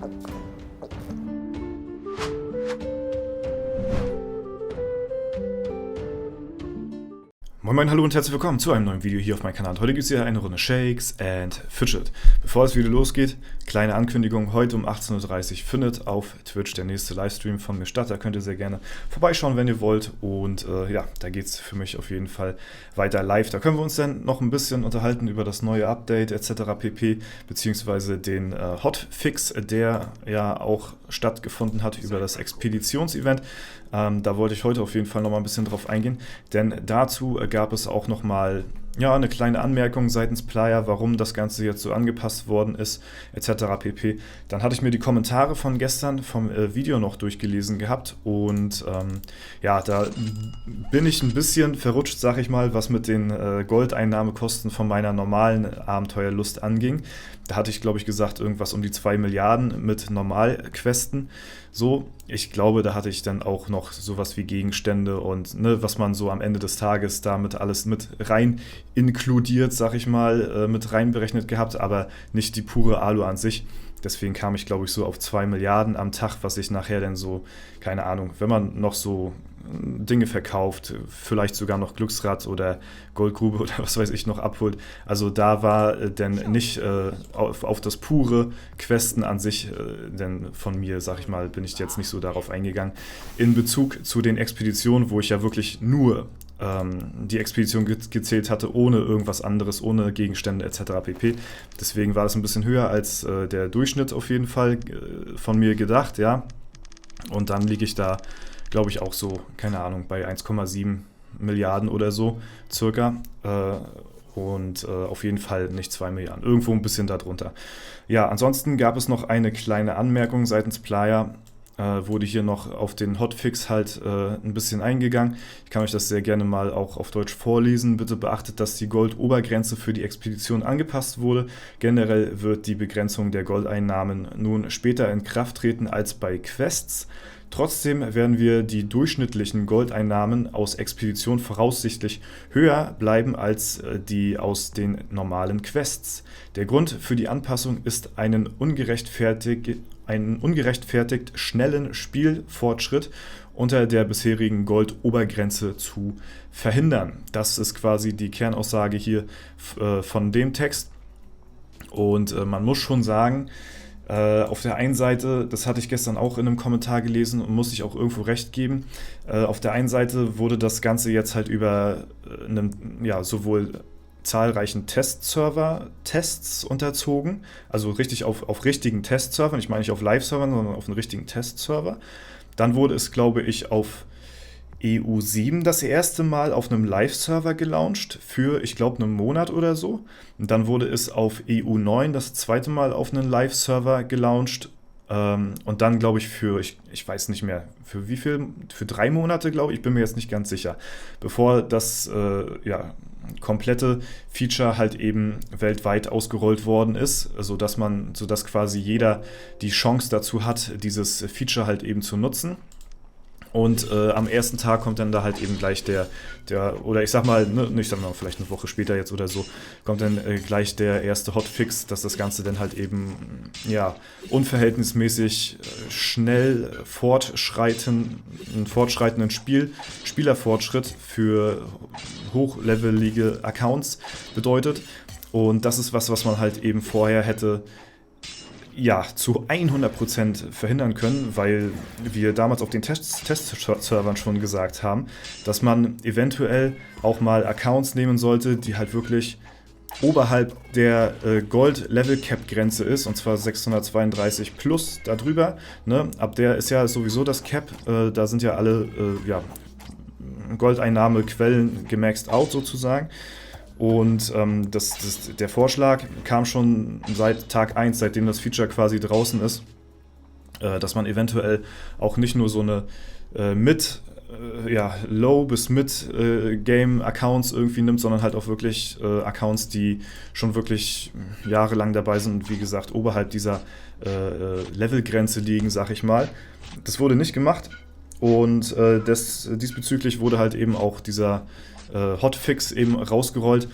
Moin Moin, hallo und herzlich willkommen zu einem neuen Video hier auf meinem Kanal. Heute gibt es hier eine Runde Shakes and Fidget. Bevor das Video losgeht, kleine Ankündigung, heute um 18:30 Uhr findet auf Twitch der nächste Livestream von mir statt. Da könnt ihr sehr gerne vorbeischauen, wenn ihr wollt. Und ja, da geht es für mich auf jeden Fall weiter live. Da können wir uns dann noch ein bisschen unterhalten über das neue Update etc. pp. Beziehungsweise den Hotfix, der ja auch stattgefunden hat über das Expeditionsevent. Da wollte ich heute auf jeden Fall noch mal ein bisschen drauf eingehen, denn dazu gab es auch noch mal eine kleine Anmerkung seitens Playa, warum das Ganze jetzt so angepasst worden ist, etc. pp. Dann hatte ich mir die Kommentare von gestern vom Video noch durchgelesen gehabt und ja, da bin ich ein bisschen verrutscht, sag ich mal, was mit den Goldeinnahmekosten von meiner normalen Abenteuerlust anging. Da hatte ich, glaube ich, gesagt, irgendwas um die 2 Milliarden mit Normalquesten. So, ich glaube, da hatte ich dann auch noch sowas wie Gegenstände und was man so am Ende des Tages damit alles mit rein inkludiert, sag ich mal, mit reinberechnet gehabt, aber nicht die pure Alu an sich. Deswegen kam ich, glaube ich, so auf 2 Milliarden am Tag, was ich nachher dann so, keine Ahnung, wenn man noch so Dinge verkauft, vielleicht sogar noch Glücksrad oder Goldgrube oder was weiß ich noch abholt. Also da war denn nicht auf das pure Questen an sich, denn von mir, sag ich mal, bin ich jetzt nicht so darauf eingegangen. In Bezug zu den Expeditionen, wo ich ja wirklich nur die Expedition gezählt hatte, ohne irgendwas anderes, ohne Gegenstände etc. pp. Deswegen war das ein bisschen höher als der Durchschnitt auf jeden Fall von mir gedacht, ja. Und dann liege ich da, glaube ich, auch so, keine Ahnung, bei 1,7 Milliarden oder so circa. Und auf jeden Fall nicht 2 Milliarden, irgendwo ein bisschen darunter. Ja, ansonsten gab es noch eine kleine Anmerkung seitens Playa. Wurde hier noch auf den Hotfix halt ein bisschen eingegangen. Ich kann euch das sehr gerne mal auch auf Deutsch vorlesen. Bitte beachtet, dass die Goldobergrenze für die Expedition angepasst wurde. Generell wird die Begrenzung der Goldeinnahmen nun später in Kraft treten als bei Quests. Trotzdem werden wir die durchschnittlichen Goldeinnahmen aus Expeditionen voraussichtlich höher bleiben als die aus den normalen Quests. Der Grund für die Anpassung ist einen ungerechtfertigt schnellen Spielfortschritt unter der bisherigen Goldobergrenze zu verhindern. Das ist quasi die Kernaussage hier von dem Text. Und man muss schon sagen, auf der einen Seite, das hatte ich gestern auch in einem Kommentar gelesen und muss ich auch irgendwo recht geben, auf der einen Seite wurde das Ganze jetzt halt über sowohl zahlreichen Testserver-Tests unterzogen, also richtig auf richtigen Testservern, ich meine nicht auf Live-Servern, sondern auf einen richtigen Testserver. Dann wurde es, glaube ich, auf EU7 das erste Mal auf einem Live-Server gelauncht für, ich glaube, einen Monat oder so. Und dann wurde es auf EU9 das zweite Mal auf einen Live-Server gelauncht. Und dann, glaube ich, ich weiß nicht mehr, für wie viel, für 3 Monate, glaube ich bin mir jetzt nicht ganz sicher, bevor das komplette Feature halt eben weltweit ausgerollt worden ist, sodass quasi jeder die Chance dazu hat, dieses Feature halt eben zu nutzen. Und am ersten Tag kommt dann da halt eben gleich oder ich sag mal, vielleicht eine Woche später jetzt oder so, kommt dann gleich der erste Hotfix, dass das Ganze dann halt eben, unverhältnismäßig schnell einen fortschreitenden Spielerfortschritt für hochlevelige Accounts bedeutet. Und das ist was man halt eben vorher hätte zu 100% verhindern können, weil wir damals auf den Testservern schon gesagt haben, dass man eventuell auch mal Accounts nehmen sollte, die halt wirklich oberhalb der Gold-Level-Cap-Grenze ist, und zwar 632 plus darüber. Ne? Ab der ist ja sowieso das Cap, da sind ja alle Goldeinnahmequellen gemaxed out sozusagen. Und der Vorschlag kam schon seit Tag 1, seitdem das Feature quasi draußen ist, dass man eventuell auch nicht nur so eine Low- bis Mid-Game-Accounts irgendwie nimmt, sondern halt auch wirklich Accounts, die schon wirklich jahrelang dabei sind und wie gesagt oberhalb dieser Levelgrenze liegen, sag ich mal. Das wurde nicht gemacht und diesbezüglich wurde halt eben auch dieser Hotfix eben rausgerollt.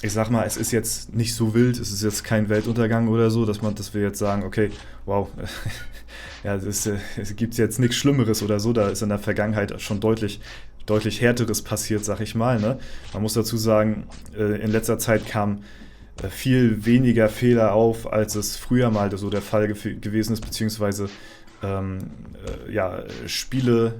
ich sag mal, es ist jetzt nicht so wild, es ist jetzt kein Weltuntergang oder so, dass wir jetzt sagen, okay, wow, ja, es gibt jetzt nichts Schlimmeres oder so, da ist in der Vergangenheit schon deutlich Härteres passiert, sag ich mal. Ne? Man muss dazu sagen, in letzter Zeit kamen viel weniger Fehler auf, als es früher mal so der Fall gewesen ist, beziehungsweise ja, Spiele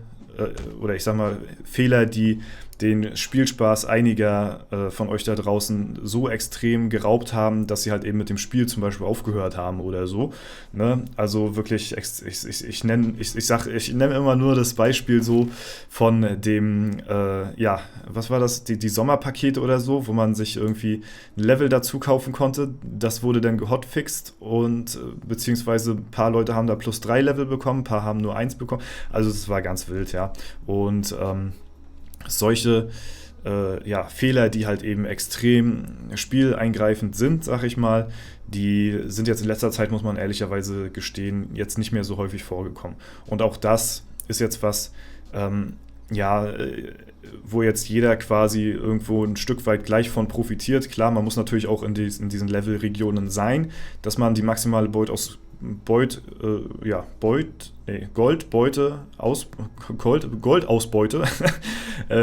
oder ich sag mal Fehler, die den Spielspaß einiger von euch da draußen so extrem geraubt haben, dass sie halt eben mit dem Spiel zum Beispiel aufgehört haben oder so. Ne? Also wirklich, ich nenne immer nur das Beispiel so von dem, ja, was war das, die Sommerpakete oder so, wo man sich irgendwie ein Level dazu kaufen konnte. Das wurde dann gehotfixt und beziehungsweise ein paar Leute haben da plus 3 Level bekommen, ein paar haben nur 1 bekommen. Also es war ganz wild, ja. Und solche ja, Fehler, die halt eben extrem spieleingreifend sind, sag ich mal, die sind jetzt in letzter Zeit, muss man ehrlicherweise gestehen, jetzt nicht mehr so häufig vorgekommen. Und auch das ist jetzt was, ja, wo jetzt jeder quasi irgendwo ein Stück weit gleich von profitiert. Klar, man muss natürlich auch in diesen Levelregionen sein, dass man die maximale Goldausbeute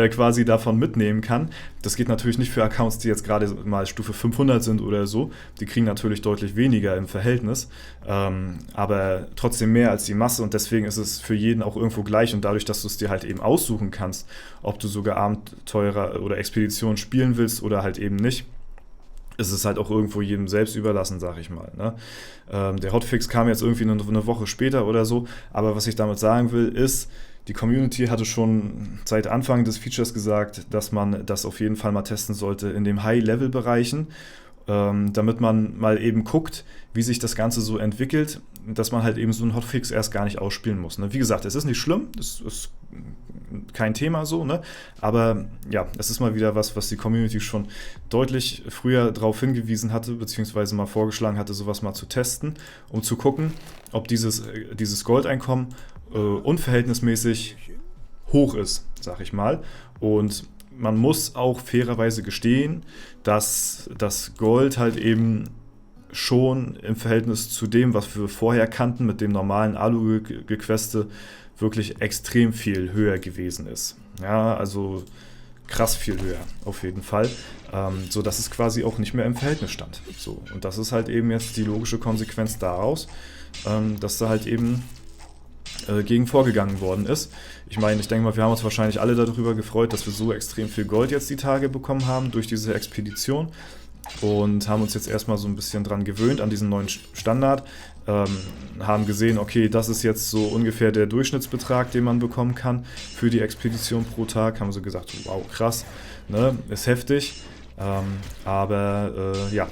quasi davon mitnehmen kann. Das geht natürlich nicht für Accounts, die jetzt gerade mal Stufe 500 sind oder so. Die kriegen natürlich deutlich weniger im Verhältnis, aber trotzdem mehr als die Masse und deswegen ist es für jeden auch irgendwo gleich und dadurch, dass du es dir halt eben aussuchen kannst, ob du sogar Abenteurer oder Expeditionen spielen willst oder halt eben nicht, ist es halt auch irgendwo jedem selbst überlassen, sag ich mal. Ne? Der Hotfix kam jetzt irgendwie eine Woche später oder so, aber was ich damit sagen will, ist, die Community hatte schon seit Anfang des Features gesagt, dass man das auf jeden Fall mal testen sollte in den High-Level-Bereichen, damit man mal eben guckt, wie sich das Ganze so entwickelt, dass man halt eben so einen Hotfix erst gar nicht ausspielen muss. Ne? Wie gesagt, es ist nicht schlimm, es ist kein Thema so, ne? Aber ja, es ist mal wieder was die Community schon deutlich früher darauf hingewiesen hatte, beziehungsweise mal vorgeschlagen hatte, sowas mal zu testen, um zu gucken, ob dieses Goldeinkommen unverhältnismäßig hoch ist, sag ich mal. Und man muss auch fairerweise gestehen, dass das Gold halt eben schon im Verhältnis zu dem, was wir vorher kannten, mit dem normalen Alu-Gequeste, wirklich extrem viel höher gewesen ist. Ja, also krass viel höher, auf jeden Fall. So dass es quasi auch nicht mehr im Verhältnis stand. So, und das ist halt eben jetzt die logische Konsequenz daraus, dass da halt eben gegen vorgegangen worden ist. Ich meine, ich denke mal, wir haben uns wahrscheinlich alle darüber gefreut, dass wir so extrem viel Gold jetzt die Tage bekommen haben durch diese Expedition und haben uns jetzt erstmal so ein bisschen dran gewöhnt an diesen neuen Standard, haben gesehen, okay, das ist jetzt so ungefähr der Durchschnittsbetrag, den man bekommen kann für die Expedition pro Tag, haben so gesagt, wow, krass, ne, ist heftig, aber ja,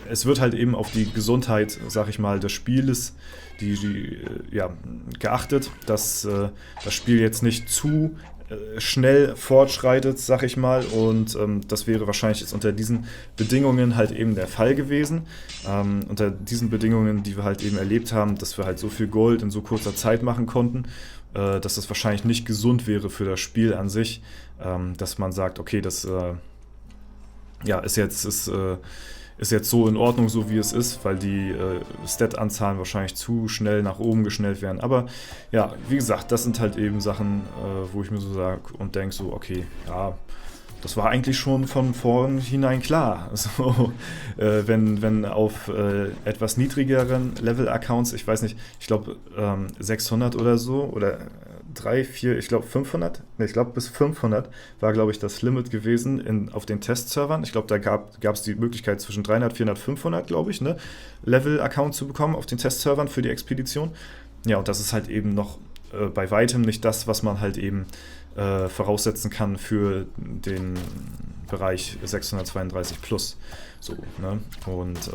es wird halt eben auf die Gesundheit, sag ich mal, des Spieles ja, geachtet, dass das Spiel jetzt nicht zu schnell fortschreitet, sag ich mal, und das wäre wahrscheinlich jetzt unter diesen Bedingungen halt eben der Fall gewesen. Unter diesen Bedingungen, die wir halt eben erlebt haben, dass wir halt so viel Gold in so kurzer Zeit machen konnten, dass das wahrscheinlich nicht gesund wäre für das Spiel an sich, dass man sagt, okay, das ja, ist jetzt so in Ordnung, so wie es ist, weil die Stat-Anzahlen wahrscheinlich zu schnell nach oben geschnellt werden. Aber ja, wie gesagt, das sind halt eben Sachen, wo ich mir so sage und denke so, okay, ja, das war eigentlich schon von vornherein klar. So, wenn auf etwas niedrigeren Level-Accounts, ich weiß nicht, ich glaube 600 oder so oder 3, 4, ich glaube 500, ne, ich glaube bis 500 war, glaube ich, das Limit gewesen auf den Testservern. Ich glaube, da gab es die Möglichkeit zwischen 300, 400, 500, glaube ich, ne, Level-Account zu bekommen auf den Testservern für die Expedition. Ja, und das ist halt eben noch bei weitem nicht das, was man halt eben voraussetzen kann für den Bereich 632 plus. So, ne? Und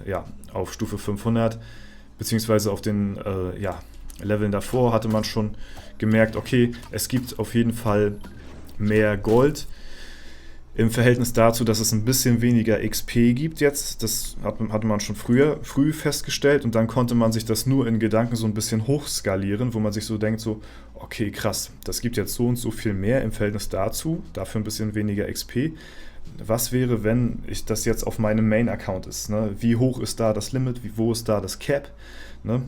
ja, auf Stufe 500 beziehungsweise auf den ja, Leveln davor hatte man schon gemerkt, okay, es gibt auf jeden Fall mehr Gold im Verhältnis dazu, dass es ein bisschen weniger XP gibt jetzt. Das hatte man schon früh festgestellt und dann konnte man sich das nur in Gedanken so ein bisschen hochskalieren, wo man sich so denkt, so, okay, krass, das gibt jetzt so und so viel mehr im Verhältnis dazu, dafür ein bisschen weniger XP. was wäre, wenn ich das jetzt auf meinem Main-Account ist, ne? Wie hoch ist da das Limit, wo ist da das Cap, ne?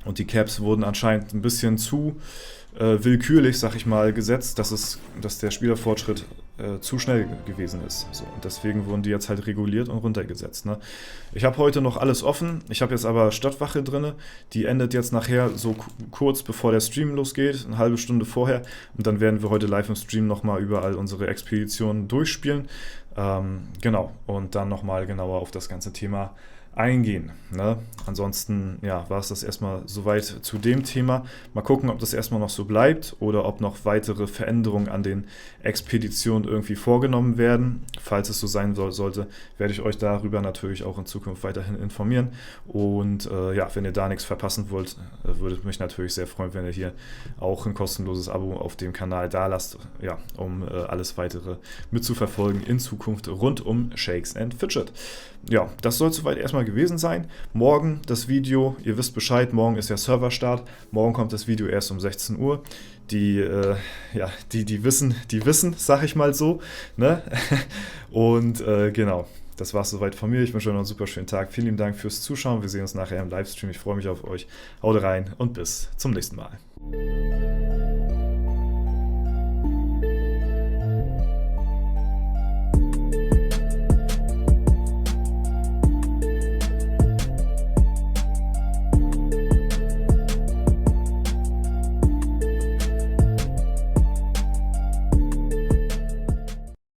Und die Caps wurden anscheinend ein bisschen zu willkürlich, sag ich mal, gesetzt, dass der Spielerfortschritt zu schnell gewesen ist. So, und deswegen wurden die jetzt halt reguliert und runtergesetzt. Ne? Ich habe heute noch alles offen. Ich habe jetzt aber Stadtwache drin. Die endet jetzt nachher so kurz bevor der Stream losgeht, eine halbe Stunde vorher. Und dann werden wir heute live im Stream nochmal überall unsere Expeditionen durchspielen. Genau. Und dann nochmal genauer auf das ganze Thema eingehen. Ne? Ansonsten ja, war es das erstmal soweit zu dem Thema. Mal gucken, ob das erstmal noch so bleibt oder ob noch weitere Veränderungen an den Expeditionen irgendwie vorgenommen werden. Falls es so sein sollte, werde ich euch darüber natürlich auch in Zukunft weiterhin informieren. Und ja, wenn ihr da nichts verpassen wollt, würde mich natürlich sehr freuen, wenn ihr hier auch ein kostenloses Abo auf dem Kanal da lasst, ja, um alles weitere mitzuverfolgen in Zukunft rund um Shakes and Fidget. Ja, das soll soweit erstmal gewesen sein. Morgen das Video, ihr wisst Bescheid, morgen ist der Serverstart. Morgen kommt das Video erst um 16 Uhr. Die wissen, sag ich mal so. Ne? Und genau, das war's soweit von mir. Ich wünsche euch noch einen super schönen Tag. Vielen lieben Dank fürs Zuschauen. Wir sehen uns nachher im Livestream. Ich freue mich auf euch. Haut rein und bis zum nächsten Mal.